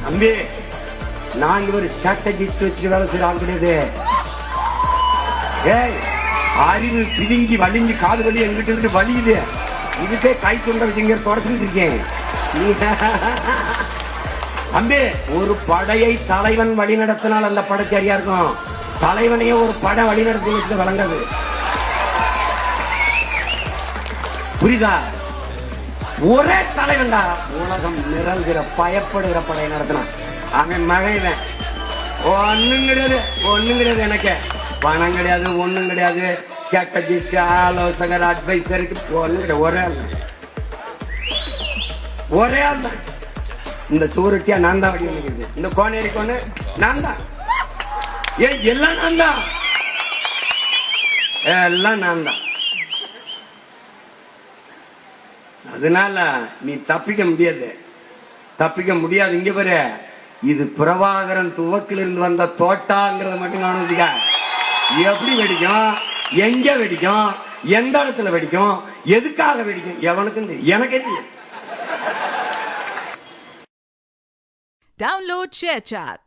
தம்பி, நாங்க ஒரு ஸ்ட்ராட்டஜிஸ்ட் வச்சு வேலை செய்ய ஆள் கிடையாது. ஏய், அறிவு பிதுங்கி வலிஞ்சு காது வலி எங்கிட்ட இருந்து வலியுது. இதுக்கே கை கொண்ட வச்சுங்க தொடச்சுட்டு இருக்கேன். தம்பி, ஒரு படையை தலைவன் வழி நடத்தினால் அந்த படை சரியா இருக்கும். தலைவனையே ஒரு படை வழி நடத்தி வச்சு வழங்காது. புரியுதா? ஒரே தலைவன்டா உலகம் நிரல்கிற பயப்படுகிற படையை நடத்தினான். அவன் மகைவன் ஒண்ணும் கிடையாது, ஒண்ணும் கிடையாது. எனக்கு பணம் கிடையாது, ஒண்ணும் கிடையாது. ஸ்ட்ராட்டஜிஸ்ட், ஆலோசகர், அட்வைசருக்கு ஒண்ணும் கிடையாது. ஒரே ஆள் தான். இந்த சூரட்டியா நான் தான் வடிவமைக்கிறது. இந்த கோனேரி கொண்டு நான் தான். எல்லாம் நான் தான், எல்லாம் நான் தான். அதனால நீ தப்பிக்க முடியாது, தப்பிக்க முடியாது. இங்க பாரு, இது பிரபாகரன் துவக்கில் இருந்து வந்த தோட்டாங்கிறத மட்டும் கவனிச்சுக்க. எப்படி வெடிக்கும், எங்க வெடிக்கும், எந்த இடத்துல வெடிக்கும், எதுக்காக வெடிக்கும் எவனுக்கும் எனக்கே தெரியும். Download ShareChat.